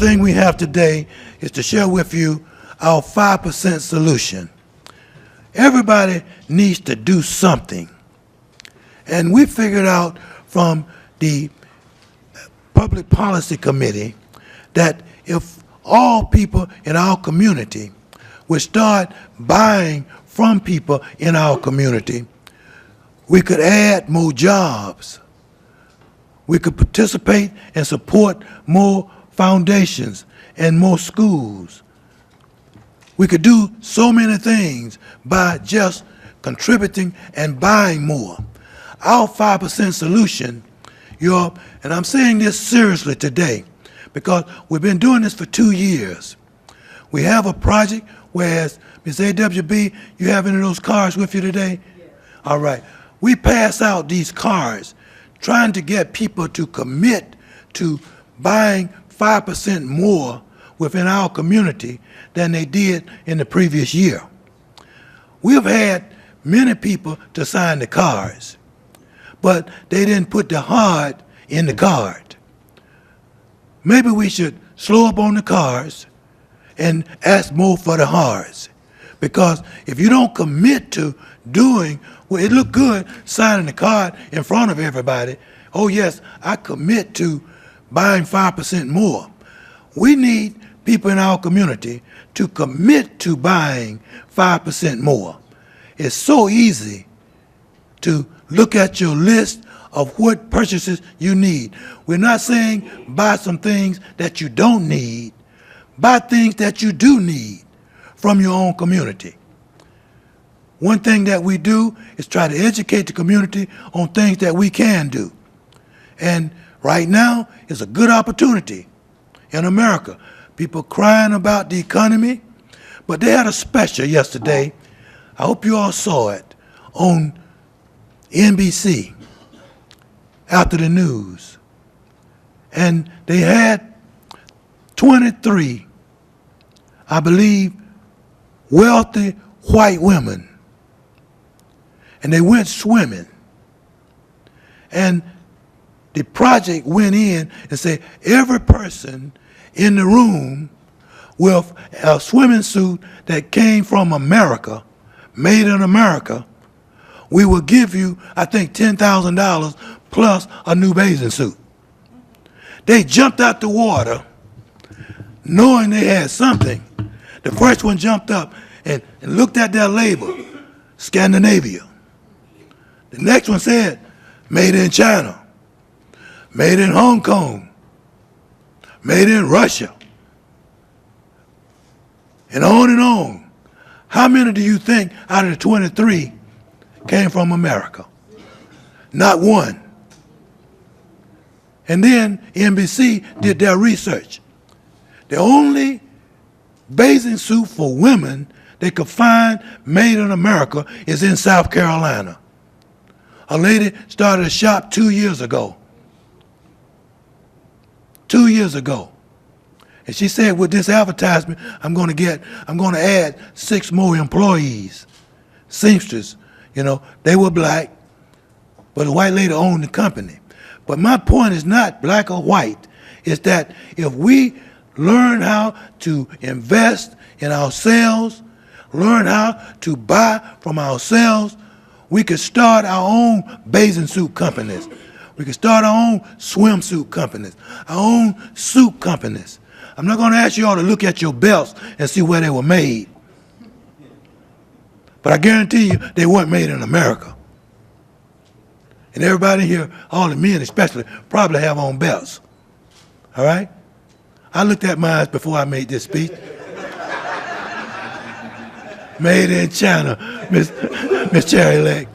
thing we have today is to share with you our 5% solution. Everybody needs to do something. And we figured out from the Public Policy Committee that if all people in our community would start buying from people in our community, we could add more jobs. We could participate and support more foundations and more schools. We could do so many things by just contributing and buying more. Our 5% solution, and I'm saying this seriously today because we've been doing this for 2 years. We have a project, whereas Ms. AWB, you have any of those cards with you today? Yes. All right. We pass out these cards trying to get people to commit to buying 5% more within our community than they did in the previous year. We've had many people to sign the cards, but they didn't put the hard in the card. Maybe we should slow up on the cards and ask more for the hards. Because if you don't commit to doing, well, it look good signing the card in front of everybody. Oh yes, I commit to buying 5% more. We need people in our community to commit to buying 5% more. It's so easy to look at your list of what purchases you need. We're not saying buy some things that you don't need. Buy things that you do need from your own community. One thing that we do is try to educate the community on things that we can do. And right now is a good opportunity in America. People crying about the economy, but they had a special yesterday. I hope you all saw it on NBC after the news. And they had 23, I believe, wealthy white women. And they went swimming. And the project went in and said every person in the room with a swimming suit that came from America, made in America, we will give you, I think, $10,000 plus a new bathing suit. They jumped out the water knowing they had something. The first one jumped up and looked at their label, Scandinavia. The next one said, made in China, made in Hong Kong, made in Russia, and on and on. How many do you think out of the 23 came from America? Not one. And then NBC did their research. The only bathing suit for women they could find made in America is in South Carolina. A lady started a shop 2 years ago. 2 years ago. And she said, with this advertisement, I'm going to add 6 more employees, seamsters. You know, they were black, but the white lady owned the company. But my point is not black or white. It's that if we learn how to invest in ourselves, learn how to buy from ourselves, we could start our own bathing suit companies. We could start our own swimsuit companies, our own suit companies. I'm not going to ask you all to look at your belts and see where they were made. But I guarantee you they weren't made in America. And everybody here, all the men especially, probably have on belts. All right? I looked at mine before I made this speech. Made in China, Miss Cherry Lake.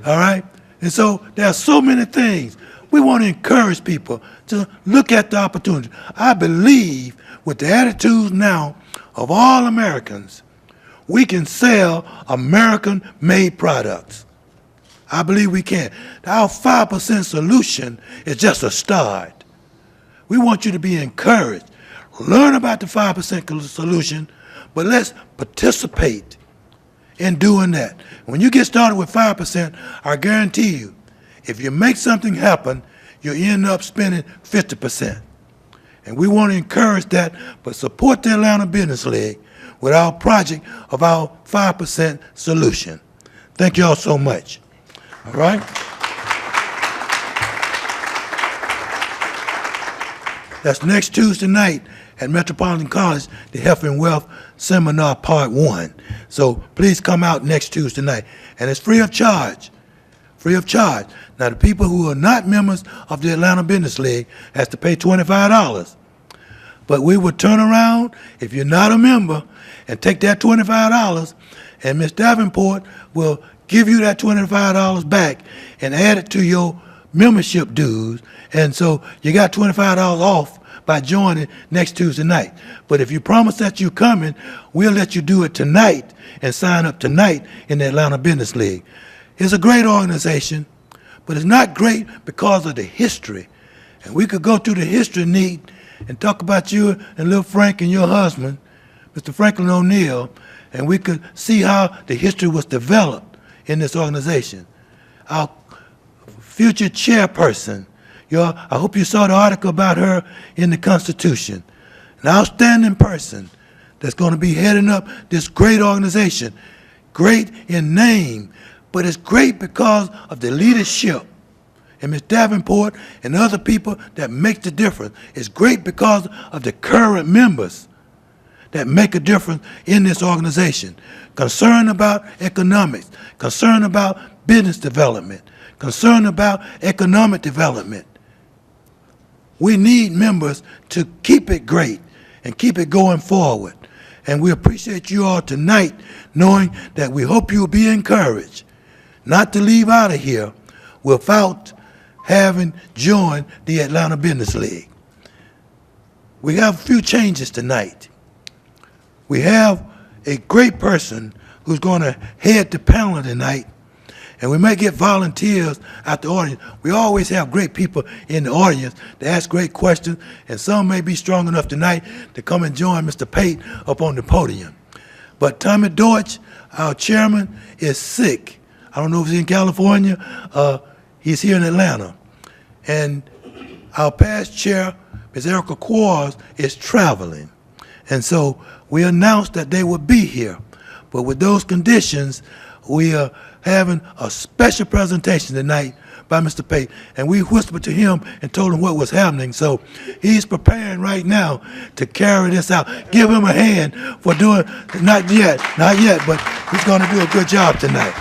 All right? And so there are so many things. We want to encourage people to look at the opportunity. I believe with the attitudes now of all Americans, we can sell American-made products. I believe we can. Our 5% solution is just a start. We want you to be encouraged. Learn about the 5% solution, but let's participate in doing that. When you get started with 5%, I guarantee you, if you make something happen, you end up spending 50%. And we want to encourage that, but support the Atlanta Business League with our project of our 5% solution. Thank you all so much. All right? That's next Tuesday night at Metropolitan College, the Health and Wealth Seminar Part 1. So please come out next Tuesday night. And it's free of charge. Free of charge. Now, the people who are not members of the Atlanta Business League has to pay $25. But we will turn around, if you're not a member, and take that $25, and Ms. Davenport will give you that $25 back and add it to your membership dues. And so you got $25 off by joining next Tuesday night. But if you promise that you're coming, we'll let you do it tonight and sign up tonight in the Atlanta Business League. It's a great organization, but it's not great because of the history. And we could go through the history neat and talk about you and little Frank and your husband, Mr. Franklin O'Neill, and we could see how the history was developed in this organization. Our future chairperson, I hope you saw the article about her in the Constitution. An outstanding person that's going to be heading up this great organization. Great in name, but it's great because of the leadership. And Ms. Davenport and other people that make the difference. It's great because of the current members that make a difference in this organization. Concerned about economics, concerned about business development, concerned about economic development. We need members to keep it great and keep it going forward. And we appreciate you all tonight, knowing that we hope you will be encouraged not to leave out of here without having joined the Atlanta Business League. We have a few changes tonight. We have a great person who's going to head the panel tonight, and we may get volunteers at the audience. We always have great people in the audience to ask great questions, and some may be strong enough tonight to come and join Mr. Pate up on the podium. But Tommy Deutsch, our chairman, is sick. I don't know if he's in California. He's here in Atlanta. And our past chair, Ms. Erica Quarles, is traveling. And so we announced that they would be here. But with those conditions, we are having a special presentation tonight by Mr. Pate. And we whispered to him and told him what was happening. So he's preparing right now to carry this out. Give him a hand for doing, not yet, but he's going to do a good job tonight.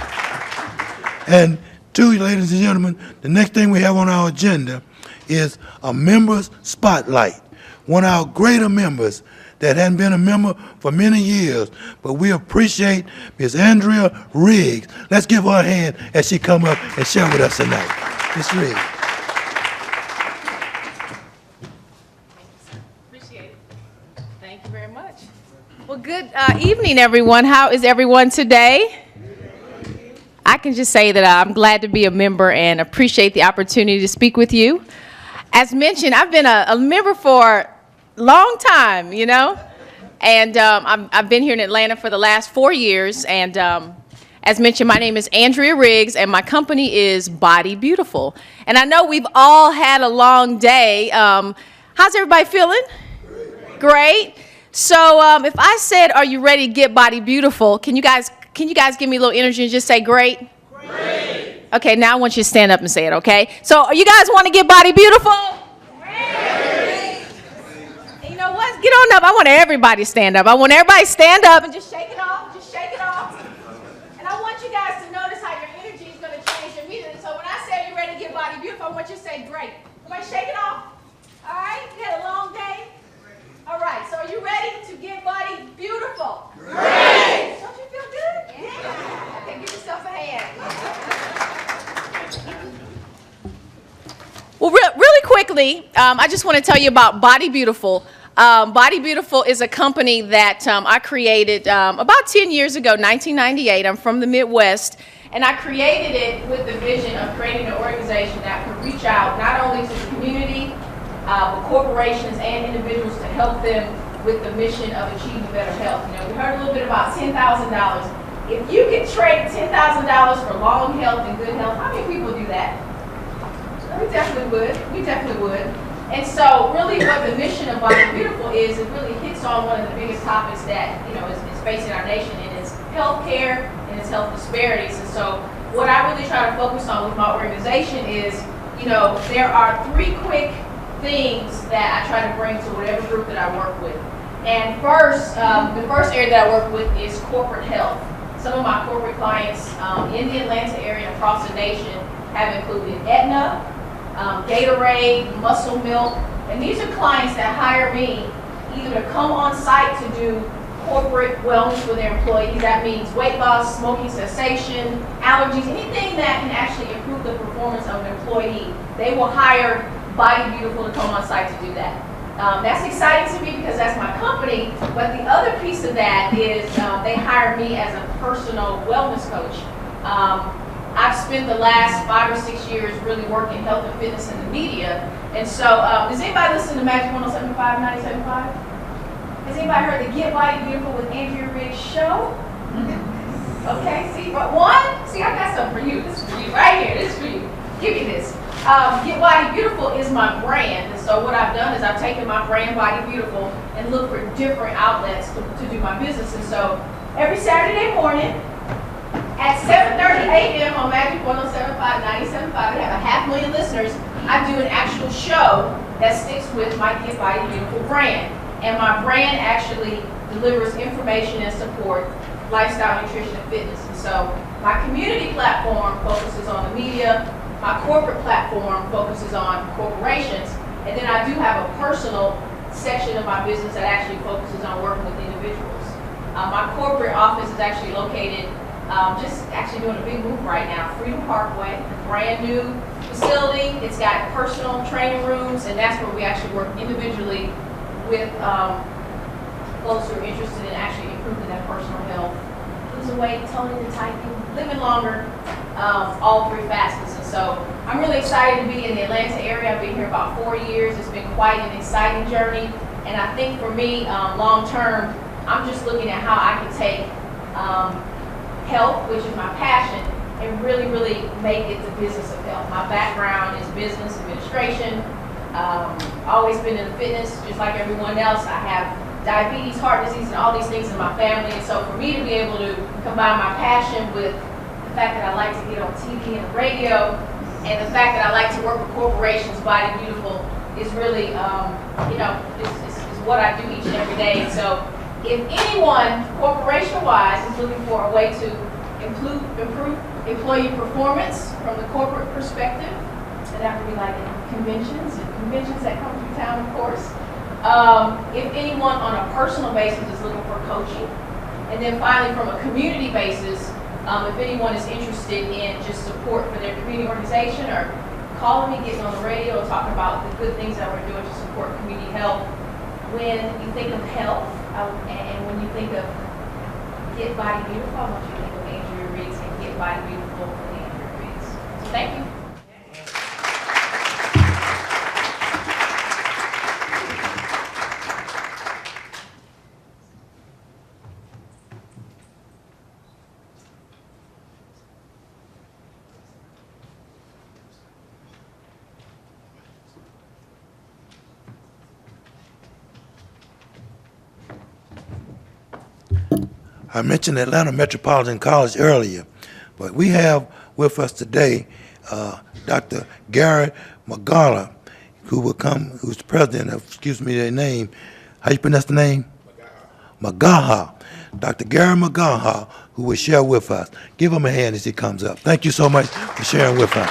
And two, ladies and gentlemen, the next thing we have on our agenda is a members spotlight. One of our greater members that hadn't been a member for many years, but we appreciate Ms. Andrea Riggs. Let's give her a hand as she come up and share with us tonight. Ms. Riggs. Appreciate it. Thank you very much. Well, good evening, everyone. How is everyone today? I can just say that I'm glad to be a member and appreciate the opportunity to speak with you. As mentioned, I've been a member for a long time, you know, and I've been here in Atlanta for the last 4 years. And as mentioned, my name is Andrea Riggs, and my company is Body Beautiful. And I know we've all had a long day. How's everybody feeling? Great. So if I said, "Are you ready to get Body Beautiful?" Can you guys give me a little energy and just say great? Great. Okay, now I want you to stand up and say it, okay? So you guys want to get Body Beautiful? Great. And you know what? Get on up. I want everybody to stand up. I want everybody to stand up and just shake it off. Just shake it off. And I want you guys to notice how your energy is going to change immediately. So when I say you're ready to get Body Beautiful, I want you to say great. Everybody shake it off. All right? You had a long day? All right. So are you ready to get Body Beautiful? Great. Don't you feel good? Yeah. Okay, give yourself a hand. Well, really quickly, I just want to tell you about Body Beautiful. Body Beautiful is a company that I created about 10 years ago, 1998. I'm from the Midwest, and I created it with the vision of creating an organization that could reach out not only to the community, but corporations and individuals to help them with the mission of achieving better health. You know, we heard a little bit about $10,000. If you could trade $10,000 for long health and good health, how many people do that? We definitely would. We definitely would. And so really what the mission of Body Beautiful is, it really hits on one of the biggest topics that, is facing our nation, and it's healthcare and it's health disparities. And so what I really try to focus on with my organization is, there are 3 quick things that I try to bring to whatever group that I work with. And first, the first area that I work with is corporate health. Some of my corporate clients in the Atlanta area and across the nation have included Aetna, Gatorade, Muscle Milk, and these are clients that hire me either to come on site to do corporate wellness for their employees. That means weight loss, smoking cessation, allergies, anything that can actually improve the performance of an employee. They will hire Body Beautiful to come on site to do that. That's exciting to me because that's my company, but the other piece of that is they hire me as a personal wellness coach. I've spent the last 5 or 6 years really working health and fitness in the media, and so does anybody listen to Magic 107.5, 97.5? Has anybody heard the Get Body Beautiful with Andrea Riggs show? Okay, see, but one, see, I got something for you. This is for you right here. This is for you. Give me this. Get Body Beautiful is my brand, and so what I've done is I've taken my brand Body Beautiful and looked for different outlets to do my business. And so every Saturday morning at 7:30 a.m. on Magic 107.5, 97.5, I have 500,000 listeners. I do an actual show that sticks with my Get Body Beautiful brand. And my brand actually delivers information and support, lifestyle, nutrition, and fitness. And so my community platform focuses on the media. My corporate platform focuses on corporations. And then I do have a personal section of my business that actually focuses on working with individuals. My corporate office is actually located, just actually doing a big move right now, Freedom Parkway, a brand new facility. It's got personal training rooms, and that's where we actually work individually with folks who are interested in actually improving their personal health, losing weight, toning and tightening, living longer, all 3 facets. And so I'm really excited to be in the Atlanta area. I've been here about 4 years. It's been quite an exciting journey. And I think for me, long term, I'm just looking at how I can take health, which is my passion, and really, really make it the business of health. My background is business administration. Always been in fitness, just like everyone else. I have diabetes, heart disease, and all these things in my family. And so for me to be able to combine my passion with the fact that I like to get on TV and the radio, and the fact that I like to work with corporations, Body Beautiful, is really, is what I do each and every day. And so if anyone, corporation-wise, is looking for a way to improve employee performance from the corporate perspective, and that would be like conventions that come through town, of course. If anyone on a personal basis is looking for coaching, and then finally from a community basis, if anyone is interested in just support for their community organization, or calling me, getting on the radio, talking about the good things that we're doing to support community health. When you think of health, and when you think of Get Body Beautiful, I want you to think of Andrea Riggs and Get Body Beautiful with Andrea Riggs. So thank you. I mentioned Atlanta Metropolitan College earlier, but we have with us today Dr. Gary Magaha, who's the president of, excuse me, their name, how you pronounce the name? Magaha. Dr. Gary Magaha, who will share with us. Give him a hand as he comes up. Thank you so much for sharing with us.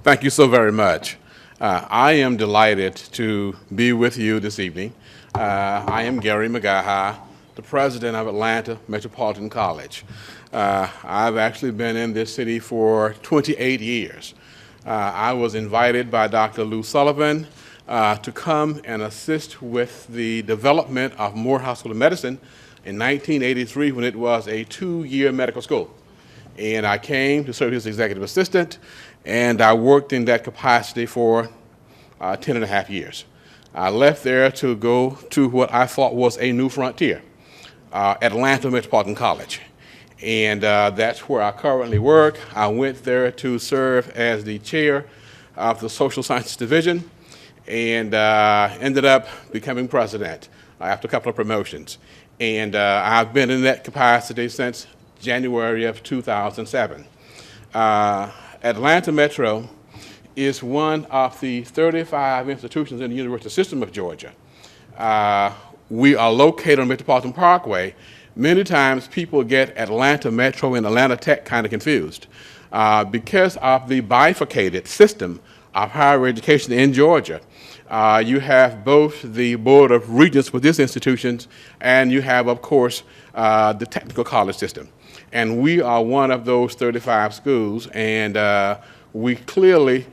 Thank you so very much. I am delighted to be with you this evening. I am Gary Magaha, the president of Atlanta Metropolitan College. I've actually been in this city for 28 years. I was invited by Dr. Lou Sullivan to come and assist with the development of Morehouse School of Medicine in 1983 when it was a 2-year medical school. And I came to serve as executive assistant, and I worked in that capacity for 10 and a half years. I left there to go to what I thought was a new frontier, Atlanta Metropolitan College. And that's where I currently work. I went there to serve as the chair of the Social Sciences Division and ended up becoming president after a couple of promotions. And I've been in that capacity since January of 2007. Atlanta Metro is one of the 35 institutions in the university system of Georgia. We are located on Metropolitan Parkway. Many times people get Atlanta Metro and Atlanta Tech kind of confused because of the bifurcated system of higher education in Georgia. You have both the Board of Regents with these institutions, and you have, of course, the technical college system. And we are one of those 35 schools, and we clearly,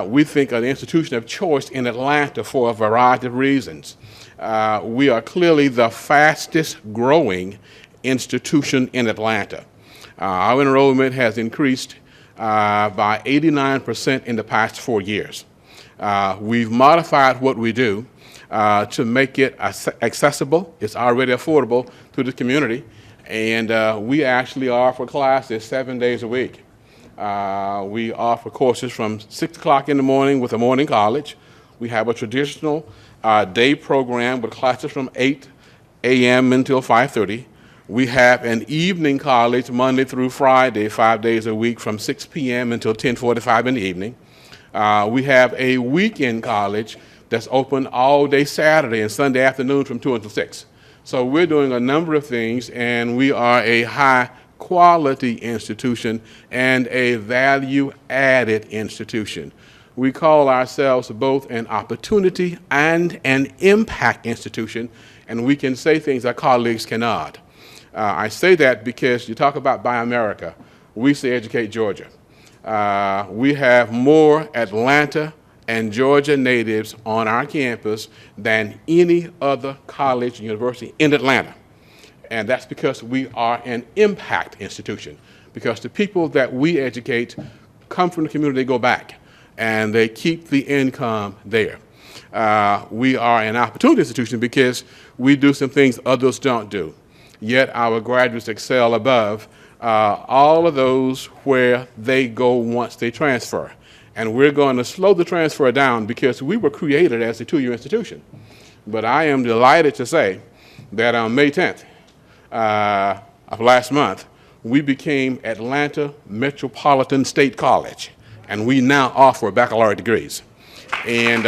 we think, are the institution of choice in Atlanta for a variety of reasons. We are clearly the fastest growing institution in Atlanta. Our enrollment has increased by 89% in the past 4 years. We've modified what we do to make it accessible. It's already affordable to the community, and we actually offer classes 7 days a week. We offer courses from 6 o'clock in the morning with a morning college. We have a traditional day program with classes from 8 a.m. until 5:30. We have an evening college Monday through Friday, 5 days a week from 6 p.m. until 10:45 in the evening. We have a weekend college that's open all day Saturday and Sunday afternoon from 2 until 6. So we're doing a number of things, and we are a high quality institution and a value-added institution. We call ourselves both an opportunity and an impact institution, and we can say things our colleagues cannot. I say that because you talk about Buy America. We say Educate Georgia. We have more Atlanta and Georgia natives on our campus than any other college and university in Atlanta. And that's because we are an impact institution, because the people that we educate come from the community, they go back, and they keep the income there. We are an opportunity institution because we do some things others don't do, yet our graduates excel above all of those where they go once they transfer. And we're going to slow the transfer down because we were created as a two-year institution. But I am delighted to say that on May 10th of last month, we became Atlanta Metropolitan State College, and we now offer baccalaureate degrees. And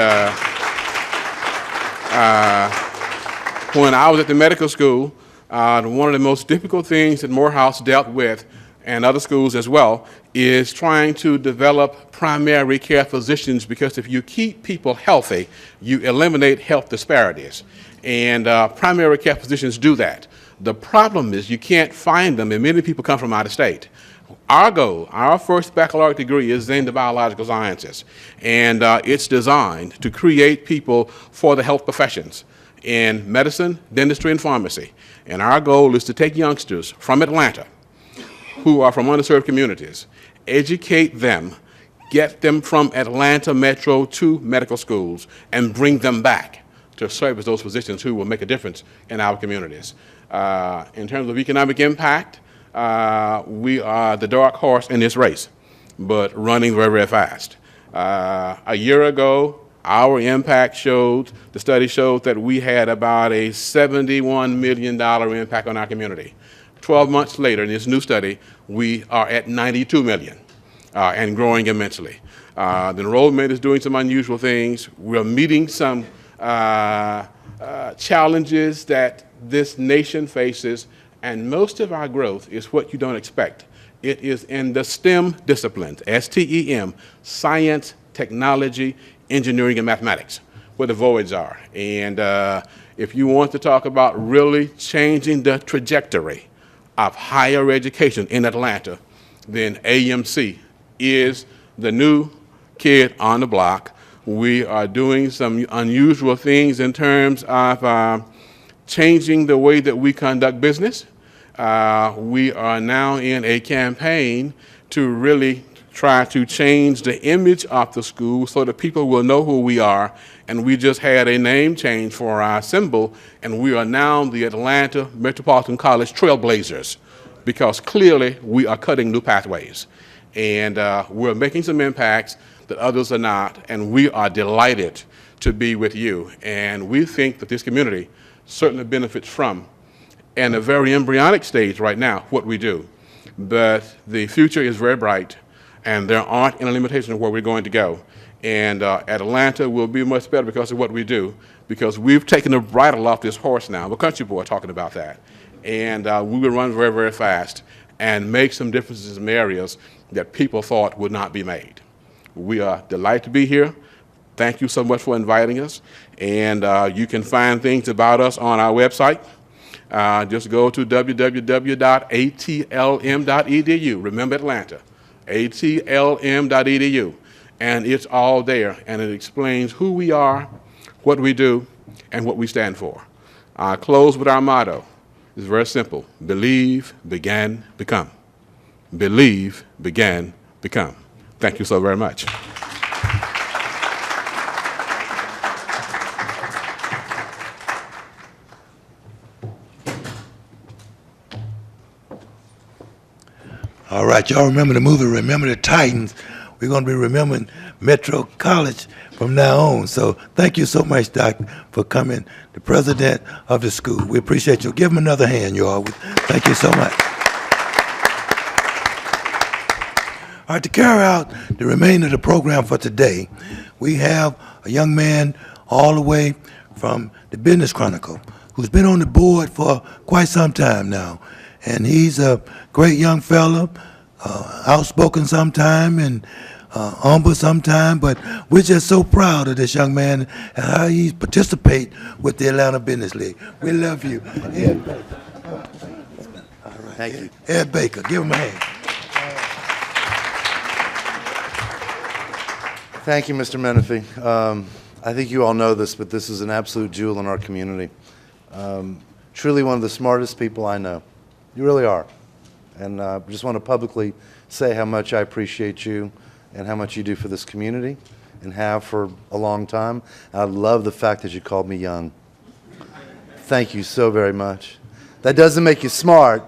when I was at the medical school, one of the most difficult things that Morehouse dealt with, and other schools as well, is trying to develop primary care physicians, because if you keep people healthy, you eliminate health disparities. And primary care physicians do that. The problem is you can't find them, and many people come from out of state. Our goal, our first baccalaureate degree is in the biological sciences, and it's designed to create people for the health professions in medicine, dentistry, and pharmacy. And our goal is to take youngsters from Atlanta who are from underserved communities, educate them, get them from Atlanta Metro to medical schools, and bring them back to serve as those physicians who will make a difference in our communities. In terms of economic impact, we are the dark horse in this race, but running very, very fast. A year ago, our impact showed, the study showed that we had about a $71 million impact on our community. 12 months later, in this new study, we are at $92 million and growing immensely. The enrollment is doing some unusual things. We're meeting some challenges that this nation faces, and most of our growth is what you don't expect. It is in the STEM disciplines, S-T-E-M, science, technology, engineering, and mathematics, where the voids are. And if you want to talk about really changing the trajectory of higher education in Atlanta, then AMC is the new kid on the block. We are doing some unusual things in terms of changing the way that we conduct business. We are now in a campaign to really try to change the image of the school so that people will know who we are. And we just had a name change for our symbol, and we are now the Atlanta Metropolitan College Trailblazers, because clearly we are cutting new pathways. And we're making some impacts that others are not, and we are delighted to be with you. And we think that this community certainly benefits from, in a very embryonic stage right now, what we do. But the future is very bright, and there aren't any limitations of where we're going to go. And Atlanta will be much better because of what we do, because we've taken the bridle off this horse now. I'm a country boy talking about that. And we will run very, very fast and make some differences in some areas that people thought would not be made. We are delighted to be here. Thank you so much for inviting us. And you can find things about us on our website. Just go to www.atlm.edu. Remember Atlanta, atlm.edu. And it's all there, and it explains who we are, what we do, and what we stand for. I close with our motto. It's very simple. Believe, begin, become. Believe, begin, become. Thank you so very much. All right, y'all remember the movie Remember the Titans. We're going to be remembering Metro College from now on. So thank you so much, Doc, for coming, the president of the school. We appreciate you. Give him another hand, y'all. Thank you so much. All right, to carry out the remainder of the program for today, we have a young man all the way from the Business Chronicle who's been on the board for quite some time now. And he's a great young fella, outspoken sometime and humble sometime, but we're just so proud of this young man and how he participate with the Atlanta Business League. We love you. Ed Baker. All right. Thank you. Ed Baker, give him a hand. Thank you, Mr. Menifee. I think you all know this, but this is an absolute jewel in our community. Truly one of the smartest people I know. You really are. And I just want to publicly say how much I appreciate you and how much you do for this community and have for a long time. I love the fact that you called me young. Thank you so very much. That doesn't make you smart,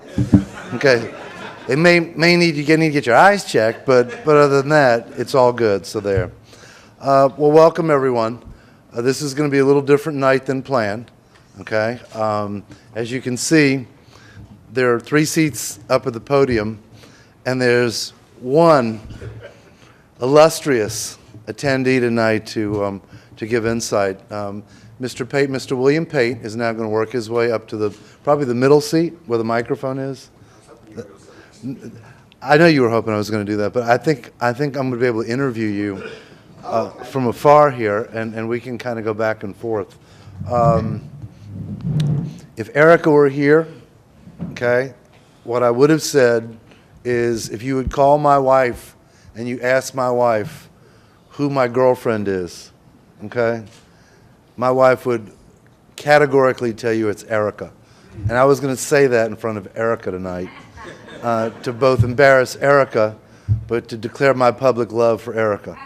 okay? It may need to get your eyes checked, but other than that, it's all good, so there. Well, welcome everyone. This is going to be a little different night than planned, okay? As you can see, there are 3 seats up at the podium, and there's one illustrious attendee tonight to give insight. Mr. William Pate is now going to work his way up to probably the middle seat where the microphone is. I know you were hoping I was going to do that, but I think I'm going to be able to interview you from afar here, and we can kind of go back and forth. If Erica were here, okay, what I would have said is if you would call my wife and you ask my wife who my girlfriend is, okay, my wife would categorically tell you it's Erica. And I was going to say that in front of Erica tonight, to both embarrass Erica, but to declare my public love for Erica.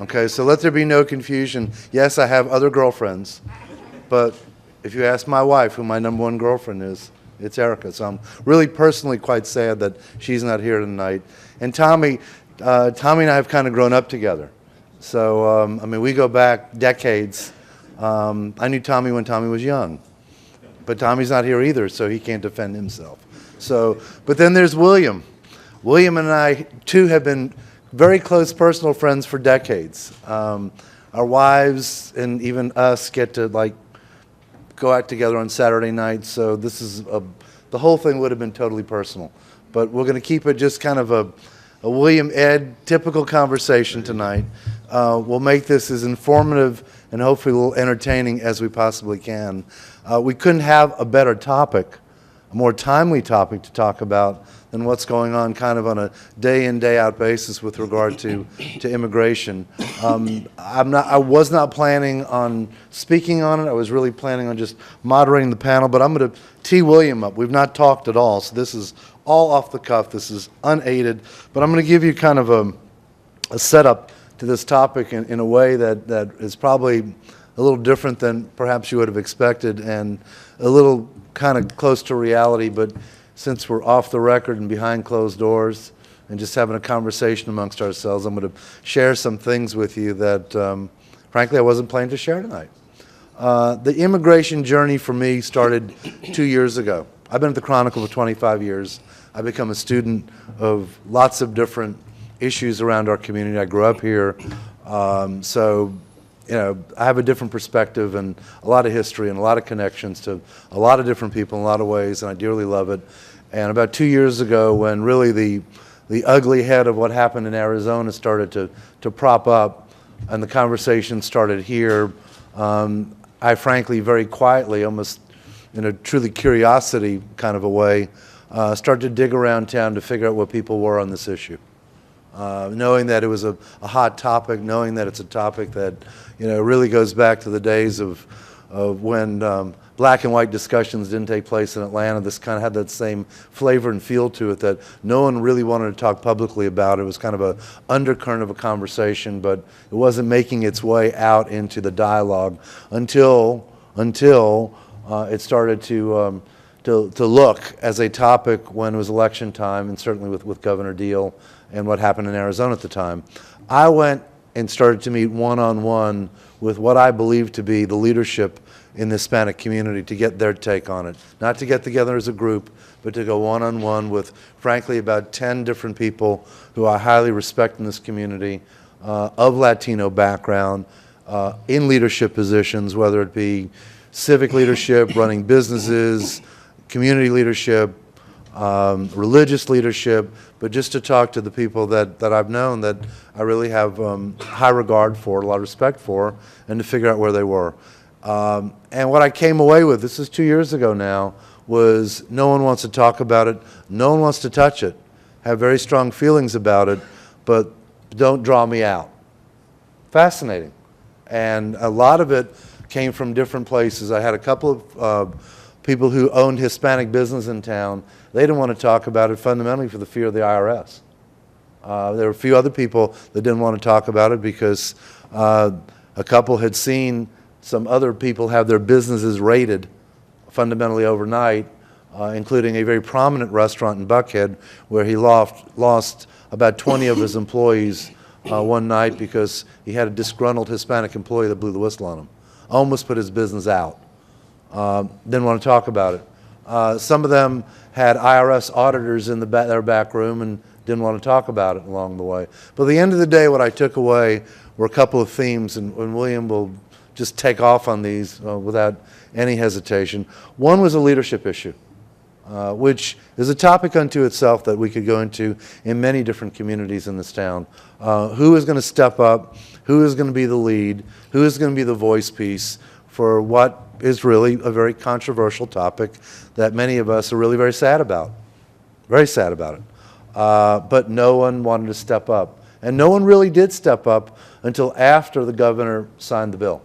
Okay, so let there be no confusion. Yes, I have other girlfriends, but if you ask my wife who my #1 girlfriend is, it's Erica. So I'm really personally quite sad that she's not here tonight. And Tommy and I have kind of grown up together. So, I mean, we go back decades. I knew Tommy when Tommy was young. But Tommy's not here either, so he can't defend himself. So, but then there's William. William and I, too, have been very close personal friends for decades. Our wives and even us get to, like, go out together on Saturday nights, so this is the whole thing would have been totally personal. But we're going to keep it just kind of a William Ed typical conversation tonight. We'll make this as informative and hopefully a little entertaining as we possibly can. We couldn't have a better topic, a more timely topic to talk about than what's going on kind of on a day in, day out basis with regard to immigration. I was not planning on speaking on it. I was really planning on just moderating the panel, but I'm going to tee William up. We've not talked at all, so this is all off the cuff. This is unaided, but I'm going to give you kind of a setup to this topic in a way that is probably a little different than perhaps you would have expected, and a little kind of close to reality. But since we're off the record and behind closed doors and just having a conversation amongst ourselves, I'm going to share some things with you that, frankly, I wasn't planning to share tonight. The immigration journey for me started 2 years ago. I've been at the Chronicle for 25 years. I've become a student of lots of different issues around our community. I grew up here, so you know, I have a different perspective and a lot of history and a lot of connections to a lot of different people in a lot of ways, and I dearly love it. And about 2 years ago, when really the ugly head of what happened in Arizona started to prop up, and the conversation started here, I frankly, very quietly, almost in a truly curiosity kind of a way, started to dig around town to figure out what people were on this issue. Knowing that it was a hot topic, knowing that it's a topic that, you know, really goes back to the days of when black and white discussions didn't take place in Atlanta. This kind of had that same flavor and feel to it that no one really wanted to talk publicly about. It was kind of an undercurrent of a conversation, but it wasn't making its way out into the dialogue until it started to look as a topic when it was election time, and certainly with Governor Deal and what happened in Arizona at the time. I went and started to meet one-on-one with what I believe to be the leadership in the Hispanic community to get their take on it. Not to get together as a group, but to go one-on-one with, frankly, about 10 different people who I highly respect in this community, of Latino background, in leadership positions, whether it be civic leadership, running businesses, community leadership, religious leadership, but just to talk to the people that I've known that I really have high regard for, a lot of respect for, and to figure out where they were. And what I came away with, this is 2 years ago now, was no one wants to talk about it, no one wants to touch it, have very strong feelings about it, but don't draw me out. Fascinating. And a lot of it came from different places. I had a couple of people who owned Hispanic business in town. They didn't want to talk about it fundamentally for the fear of the IRS. There were a few other people that didn't want to talk about it because a couple had seen some other people have their businesses raided fundamentally overnight, including a very prominent restaurant in Buckhead where he lost about 20 of his employees one night because he had a disgruntled Hispanic employee that blew the whistle on him. Almost put his business out. Didn't want to talk about it. Some of them had IRS auditors in their back room and didn't want to talk about it along the way. But at the end of the day, what I took away were a couple of themes, and William will just take off on these without any hesitation. One was a leadership issue, which is a topic unto itself that we could go into in many different communities in this town. Who is going to step up? Who is going to be the lead? Who is going to be the voice piece for what is really a very controversial topic that many of us are really very sad about. Very sad about it. But no one wanted to step up. And no one really did step up until after the governor signed the bill.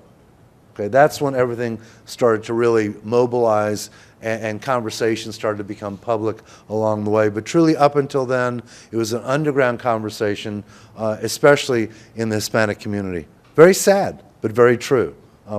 Okay, that's when everything started to really mobilize and conversations started to become public along the way. But truly up until then, it was an underground conversation, especially in the Hispanic community. Very sad, but very true.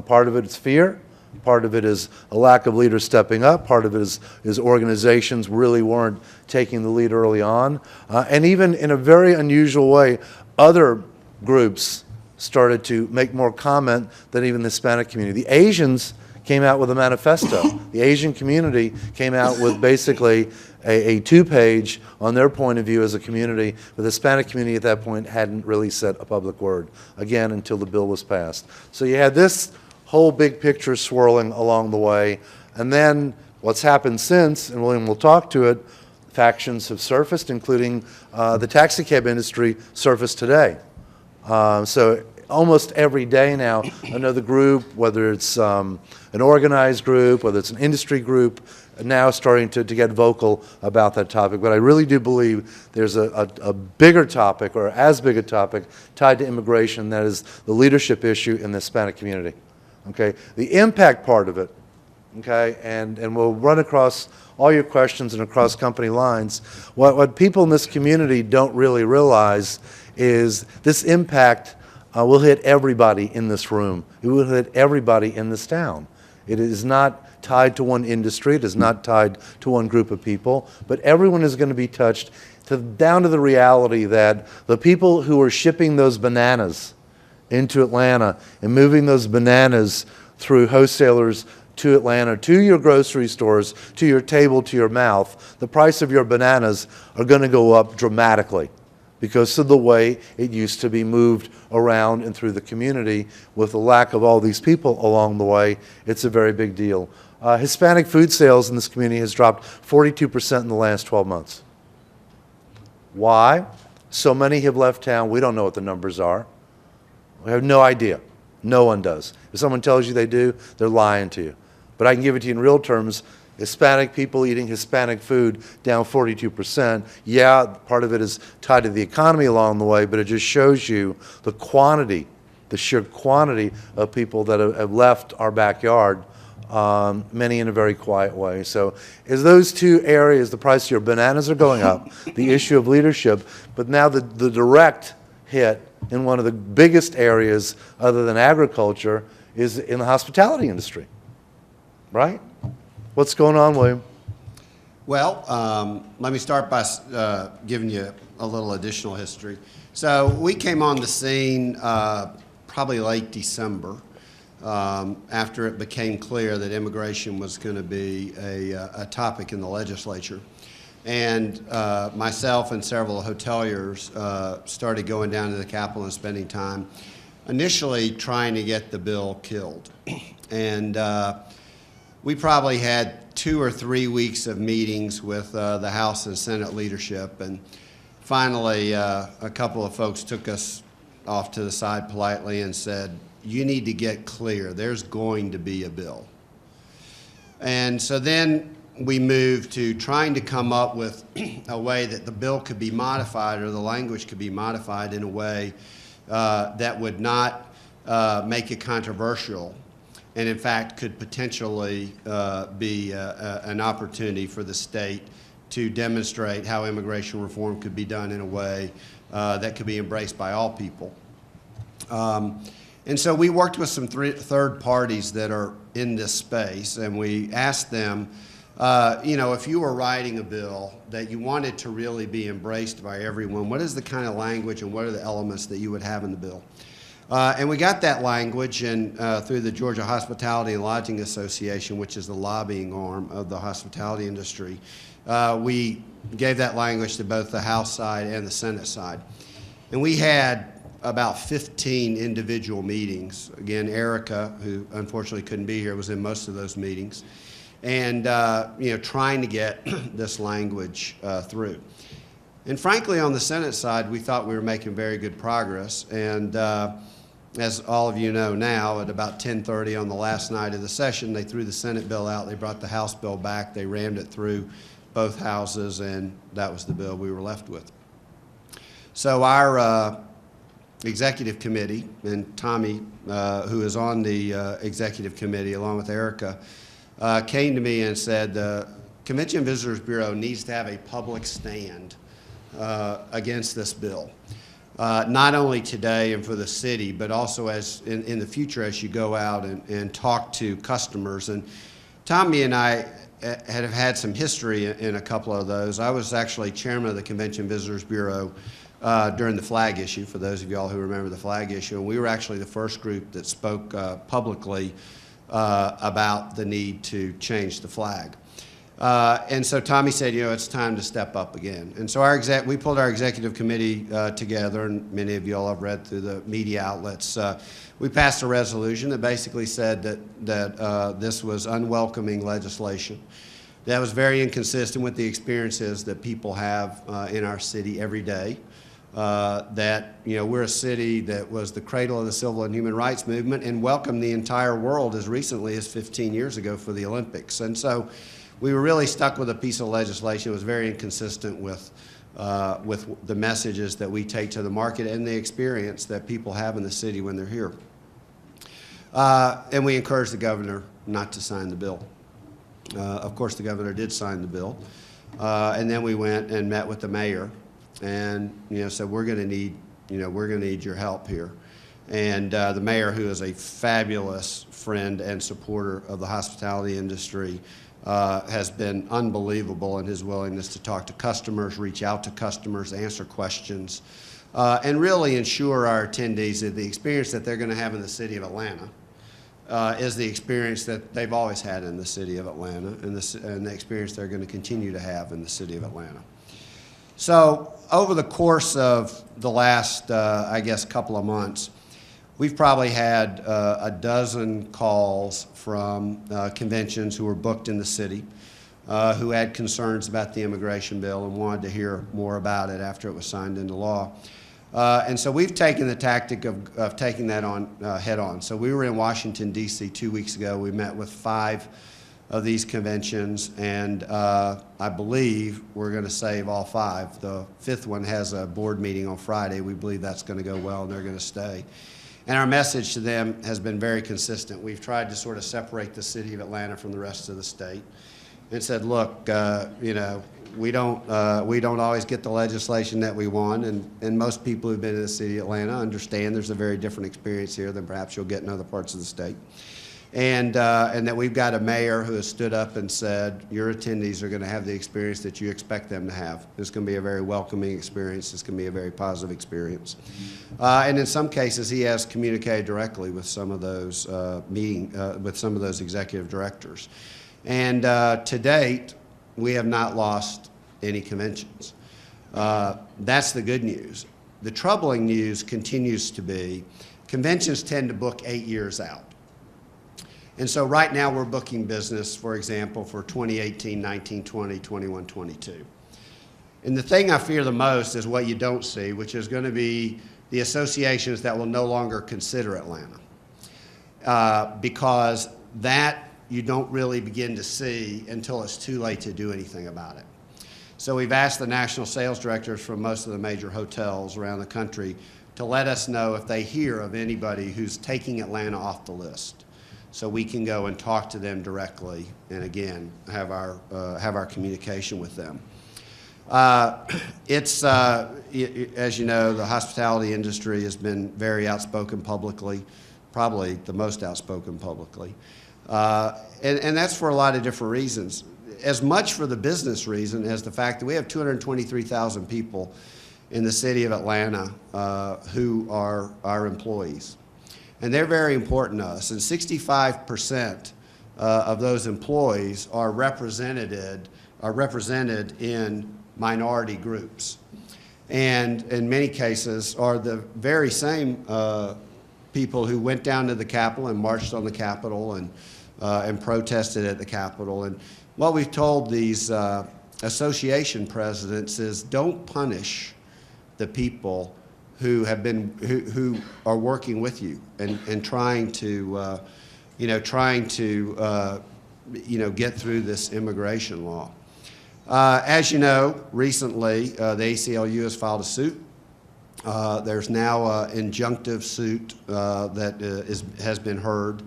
Part of it is fear. Part of it is a lack of leaders stepping up. Part of it is organizations really weren't taking the lead early on. And even in a very unusual way, other groups started to make more comment than even the Hispanic community. The Asians came out with a manifesto. The Asian community came out with basically a two-page on their point of view as a community, but the Hispanic community at that point hadn't really said a public word, again, until the bill was passed. So you had this whole big picture swirling along the way, and then what's happened since, and William will talk to it, factions have surfaced, including the taxi cab industry surfaced today. So almost every day now, another group, whether it's an organized group, whether it's an industry group, now starting to get vocal about that topic. But I really do believe there's a bigger topic, or as big a topic, tied to immigration, that is the leadership issue in the Hispanic community. Okay? The impact part of it, okay, and we'll run across all your questions and across company lines. What people in this community don't really realize is this impact will hit everybody in this room. It will hit everybody in this town. It is not tied to one industry. It is not tied to one group of people. But everyone is going to be touched down to the reality that the people who are shipping those bananas into Atlanta and moving those bananas through wholesalers to Atlanta, to your grocery stores, to your table, to your mouth, the price of your bananas are going to go up dramatically because of the way it used to be moved around and through the community. With the lack of all these people along the way, it's a very big deal. Hispanic food sales in this community has dropped 42% in the last 12 months. Why? So many have left town. We don't know what the numbers are. We have no idea. No one does. If someone tells you they do, they're lying to you. But I can give it to you in real terms. Hispanic people eating Hispanic food down 42%. Yeah, part of it is tied to the economy along the way, but it just shows you the quantity, the sheer quantity of people that have left our backyard, many in a very quiet way. So as those two areas, the price of your bananas are going up, the issue of leadership, but now the direct hit in one of the biggest areas other than agriculture is in the hospitality industry, right? What's going on, William? Well, let me start by giving you a little additional history. So we came on the scene probably late December after it became clear that immigration was going to be a topic in the legislature. And myself and several hoteliers started going down to the Capitol and spending time initially trying to get the bill killed. And we probably had 2 or 3 weeks of meetings with the House and Senate leadership. And finally, a couple of folks took us off to the side politely and said, you need to get clear. There's going to be a bill. And so then we moved to trying to come up with a way that the bill could be modified or the language could be modified in a way that would not make it controversial and in fact could potentially be an opportunity for the state to demonstrate how immigration reform could be done in a way that could be embraced by all people. And so we worked with some third parties that are in this space, and we asked them, you know, if you were writing a bill that you wanted to really be embraced by everyone, what is the kind of language and what are the elements that you would have in the bill? And we got that language and through the Georgia Hospitality and Lodging Association, which is the lobbying arm of the hospitality industry. We gave that language to both the House side and the Senate side. And we had about 15 individual meetings. Again, Erica, who unfortunately couldn't be here, was in most of those meetings. And you know, trying to get this language through. And frankly, on the Senate side, we thought we were making very good progress. And as all of you know now, at about 10:30 on the last night of the session, they threw the Senate bill out. They brought the House bill back. They rammed it through both houses, and that was the bill we were left with. So our executive committee, and Tommy, who is on the executive committee along with Erica, came to me and said the Convention and Visitors Bureau needs to have a public stand against this bill. Not only today and for the city, but also as in the future as you go out and talk to customers. And Tommy and I have had some history in a couple of those. I was actually chairman of the Convention and Visitors Bureau during the flag issue, for those of y'all who remember the flag issue. And we were actually the first group that spoke publicly about the need to change the flag. And so Tommy said, you know, it's time to step up again. And so we pulled our executive committee together, and many of you all have read through the media outlets. We passed a resolution that basically said that this was unwelcoming legislation. That was very inconsistent with the experiences that people have in our city every day. That, you know, we're a city that was the cradle of the civil and human rights movement and welcomed the entire world as recently as 15 years ago for the Olympics. And so we were really stuck with a piece of legislation that was very inconsistent with the messages that we take to the market and the experience that people have in the city when they're here. And we encouraged the governor not to sign the bill. Of course, the governor did sign the bill. And then we went and met with the mayor and, you know, said we're going to need we're going to need your help here. And the mayor, who is a fabulous friend and supporter of the hospitality industry, has been unbelievable in his willingness to talk to customers, reach out to customers, answer questions, and really ensure our attendees that the experience that they're going to have in the city of Atlanta is the experience that they've always had in the city of Atlanta, and the experience they're going to continue to have in the city of Atlanta. So over the course of the last, I guess, couple of months, we've probably had a dozen calls from conventions who were booked in the city, who had concerns about the immigration bill and wanted to hear more about it after it was signed into law. And so we've taken the tactic of taking that on head on. So we were in Washington, D.C. 2 weeks ago. We met with 5 of these conventions, and I believe we're going to save all 5. The 5th one has a board meeting on Friday. We believe that's going to go well, and they're going to stay. And our message to them has been very consistent. We've tried to sort of separate the city of Atlanta from the rest of the state and said, look, we don't always get the legislation that we want, and most people who've been in the city of Atlanta understand there's a very different experience here than perhaps you'll get in other parts of the state. And that we've got a mayor who has stood up and said, your attendees are going to have the experience that you expect them to have. It's going to be a very welcoming experience. It's going to be a very positive experience. And in some cases, he has communicated directly with some of those with some of those executive directors. And to date, we have not lost any conventions. That's the good news. The troubling news continues to be conventions tend to book 8 years out. And so right now we're booking business, for example, for 2018, 19, 20, 21, 22. And the thing I fear the most is what you don't see, which is going to be the associations that will no longer consider Atlanta. Because that you don't really begin to see until it's too late to do anything about it. So we've asked the national sales directors from most of the major hotels around the country to let us know if they hear of anybody who's taking Atlanta off the list, so we can go and talk to them directly and again have our communication with them. As you know, the hospitality industry has been very outspoken publicly, probably the most outspoken publicly, and that's for a lot of different reasons. As much for the business reason as the fact that we have 223,000 people in the city of Atlanta who are our employees. And they're very important to us. And 65% of those employees are represented in minority groups. And in many cases are the very same people who went down to the Capitol and marched on the Capitol and protested at the Capitol. And what we've told these association presidents is don't punish the people who are working with you and trying to get through this immigration law. As you know, recently the ACLU has filed a suit. There's now an injunctive suit that has been heard.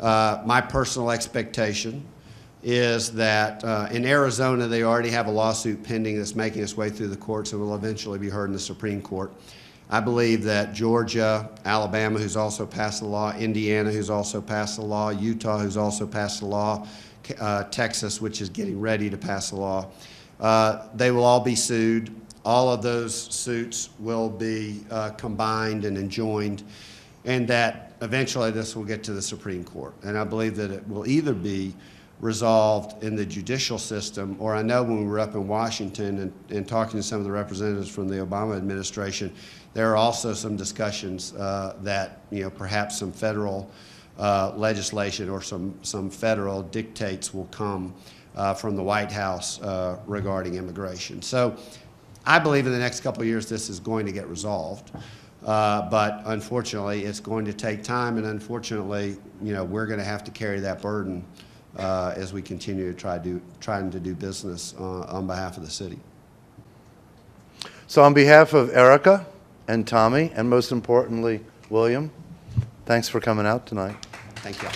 My personal expectation is that in Arizona they already have a lawsuit pending that's making its way through the courts and will eventually be heard in the Supreme Court. I believe that Georgia, Alabama, who's also passed the law, Indiana, who's also passed the law, Utah, who's also passed the law, Texas, which is getting ready to pass the law, they will all be sued. All of those suits will be combined and enjoined, and that eventually this will get to the Supreme Court. And I believe that it will either be resolved in the judicial system, or I know when we were up in Washington and talking to some of the representatives from the Obama administration, there are also some discussions that perhaps some federal legislation or some federal dictates will come from the White House regarding immigration. So I believe in the next couple of years this is going to get resolved. But unfortunately, it's going to take time, and unfortunately, we're going to have to carry that burden as we continue to trying to do business on behalf of the city. So on behalf of Erica and Tommy, and most importantly, William, thanks for coming out tonight. Thank you.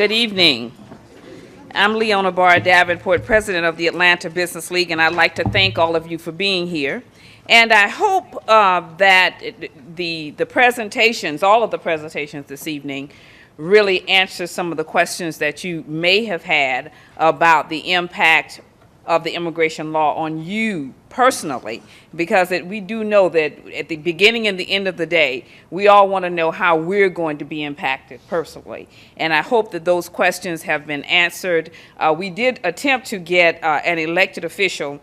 Good evening. I'm Leona Barr Davenport, president of the Atlanta Business League, and I'd like to thank all of you for being here. And I hope that the presentations, all of the presentations this evening, really answer some of the questions that you may have had about the impact of the immigration law on you personally, because we do know that at the beginning and the end of the day, we all want to know how we're going to be impacted personally. And I hope that those questions have been answered. We did attempt to get an elected official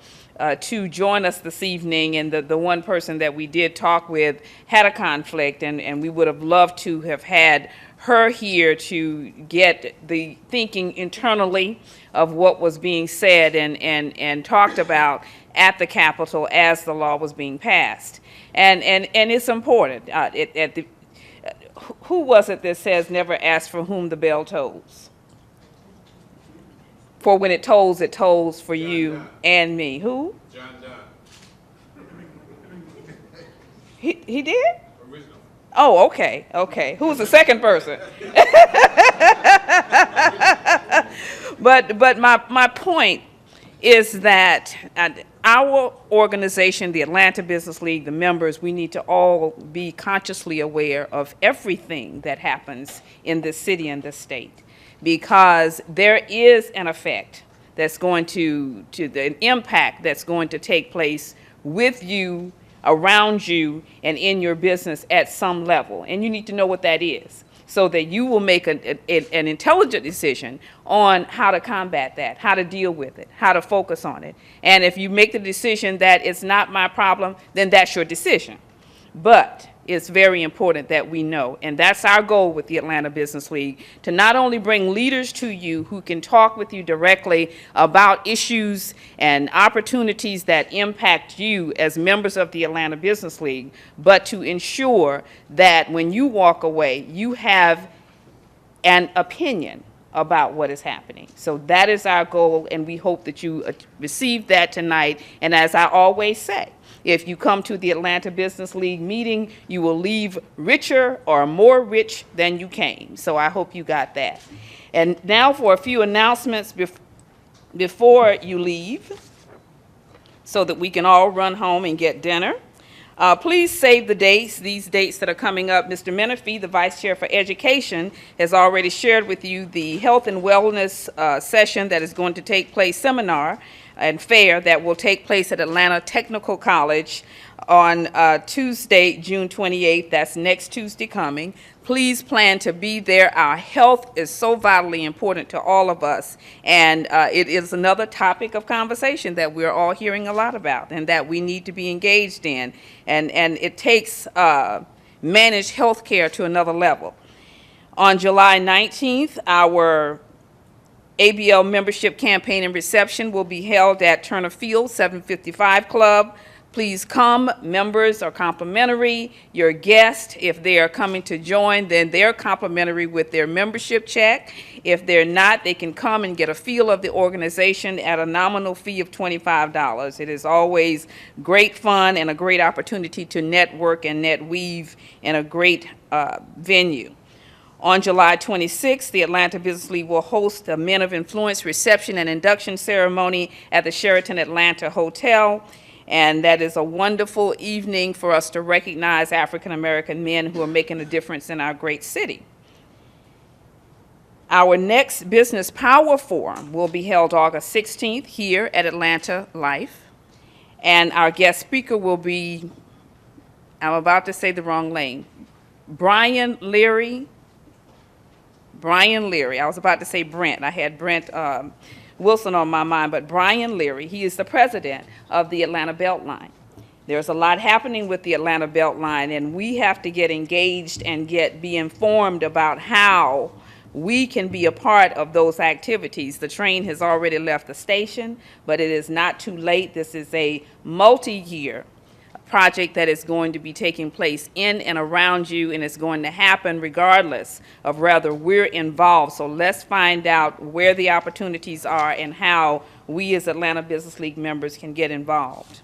to join us this evening, and the one person that we did talk with had a conflict, and we would have loved to have had her here to get the thinking internally of what was being said and talked about at the Capitol as the law was being passed. And it's important. Who was it that says never ask for whom the bell tolls? For when it tolls for you and me. Who? John Donne. He did? Original. Oh, okay. Who's the second person? But my point is that our organization, the Atlanta Business League, the members, we need to all be consciously aware of everything that happens in this city and this state, because there is an effect that's going to the impact that's going to take place with you, around you, and in your business at some level. And you need to know what that is, so that you will make an intelligent decision on how to combat that, how to deal with it, how to focus on it. And if you make the decision that it's not my problem, then that's your decision. But it's very important that we know, and that's our goal with the Atlanta Business League, to not only bring leaders to you who can talk with you directly about issues and opportunities that impact you as members of the Atlanta Business League, but to ensure that when you walk away, you have an opinion about what is happening. So that is our goal, and we hope that you receive that tonight. And as I always say, if you come to the Atlanta Business League meeting, you will leave richer or more rich than you came. So I hope you got that. And now for a few announcements before you leave, so that we can all run home and get dinner. Please save the dates, these dates that are coming up. Mr. Menifee, the Vice Chair for Education, has already shared with you the health and wellness session that is going to take place, seminar and fair that will take place at Atlanta Technical College on Tuesday, June 28th. That's next Tuesday coming. Please plan to be there. Our health is so vitally important to all of us, and it is another topic of conversation that we're all hearing a lot about and that we need to be engaged in, and it takes managed health care to another level. On July 19th, our ABL membership campaign and reception will be held at Turner Field, 755 Club. Please come. Members are complimentary. Your guests, if they are coming to join, then they're complimentary with their membership check. If they're not, they can come and get a feel of the organization at a nominal fee of $25. It is always great fun and a great opportunity to network and net weave in a great venue. On July 26th, the Atlanta Business League will host a Men of Influence reception and induction ceremony at the Sheraton Atlanta Hotel. And that is a wonderful evening for us to recognize African-American men who are making a difference in our great city. Our next Business Power Forum will be held August 16th here at Atlanta Life. And our guest speaker will be, I'm about to say the wrong name, Brian Leary. I was about to say Brent. I had Brent Wilson on my mind, but Brian Leary, he is the president of the Atlanta Beltline. There's a lot happening with the Atlanta Beltline, and we have to get engaged and be informed about how we can be a part of those activities. The train has already left the station, but it is not too late. This is a multi-year project that is going to be taking place in and around you, and it's going to happen regardless of whether we're involved. So let's find out where the opportunities are and how we as Atlanta Business League members can get involved.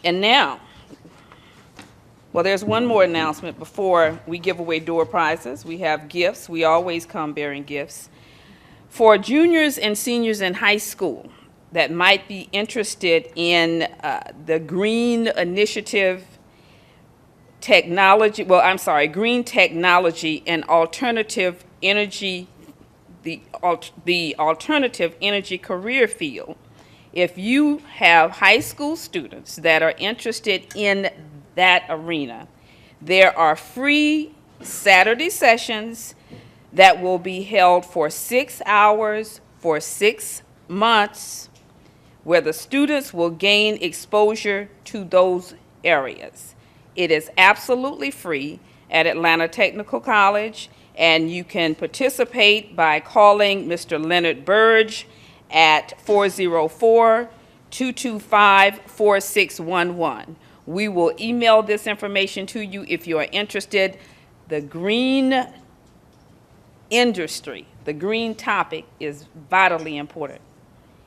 And now, Well, there's one more announcement before we give away door prizes. We have gifts. We always come bearing gifts. For juniors and seniors in high school that might be interested in the Green Initiative Technology, Green Technology and Alternative Energy, the alternative energy career field, if you have high school students that are interested in that arena, there are free Saturday sessions that will be held for 6 hours for 6 months, where the students will gain exposure to those areas. It is absolutely free at Atlanta Technical College, and you can participate by calling Mr. Leonard Burge at 404-225-4611. We will email this information to you if you are interested. The green industry, the green topic is vitally important,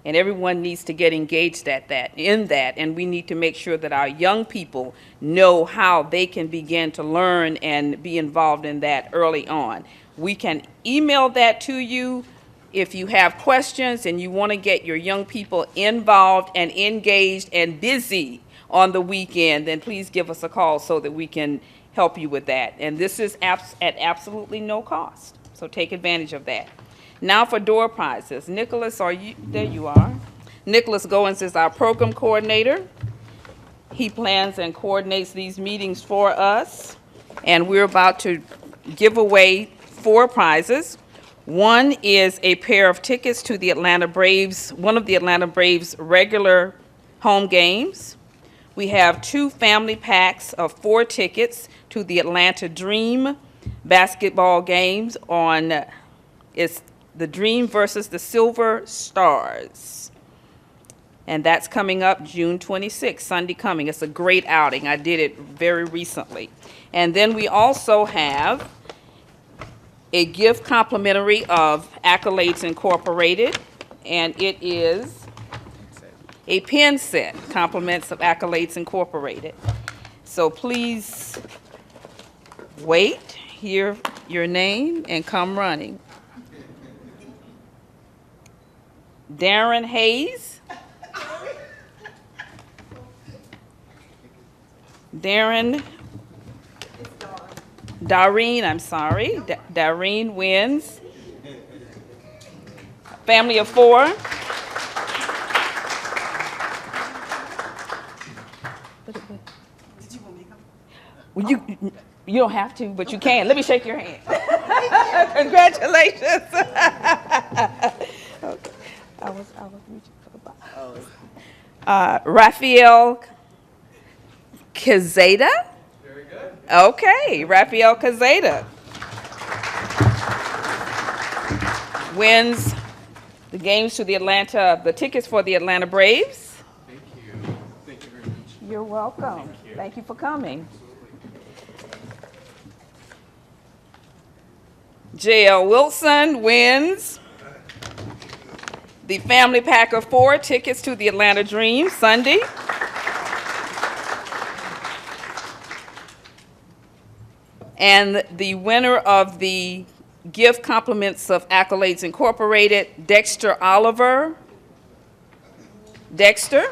and everyone needs to get engaged in that, and we need to make sure that our young people know how they can begin to learn and be involved in that early on. We can email that to you. If you have questions and you want to get your young people involved and engaged and busy on the weekend, then please give us a call so that we can help you with that. And this is at absolutely no cost, so take advantage of that. Now for door prizes. Nicholas, there you are. Nicholas Goins is our program coordinator. He plans and coordinates these meetings for us, and we're about to give away 4 prizes. One is a pair of tickets to the Atlanta Braves, one of the Atlanta Braves' regular home games. We have 2 family packs of 4 tickets to the Atlanta Dream basketball games on, it's the Dream versus the Silver Stars. And that's coming up June 26th, Sunday coming. It's a great outing. I did it very recently. And then we also have a gift complimentary of Accolades Incorporated, and it is a pen set, compliments of Accolades Incorporated. So please wait, hear your name, and come running. Darren Hayes. Darreen, I'm sorry. Darreen wins. Family of 4. Well, you don't have to, but you can. Let me shake your hand. Congratulations. Okay. I was reaching for the bottom. Raphael Cazeta. Very good. Okay, Raphael Cazeta wins the games to the tickets for the Atlanta Braves. Thank you. Thank you very much. You're welcome. Thank you for coming. J.L. Wilson wins the family pack of 4 tickets to the Atlanta Dream Sunday. And the winner of the gift compliments of Accolades Incorporated, Dexter Oliver. Dexter.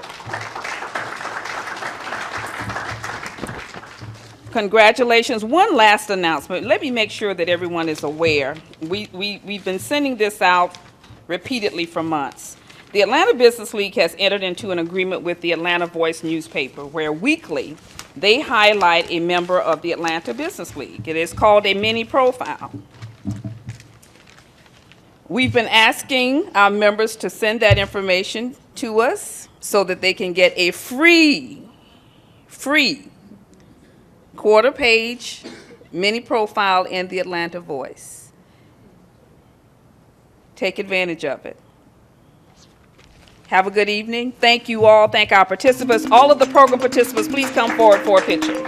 Congratulations. One last announcement. Let me make sure that everyone is aware. We've been sending this out repeatedly for months. The Atlanta Business League has entered into an agreement with the Atlanta Voice newspaper where weekly they highlight a member of the Atlanta Business League. It is called a mini profile. We've been asking our members to send that information to us so that they can get a free quarter-page mini profile in the Atlanta Voice. Take advantage of it. Have a good evening. Thank you all. Thank our participants. All of the program participants, please come forward for a picture.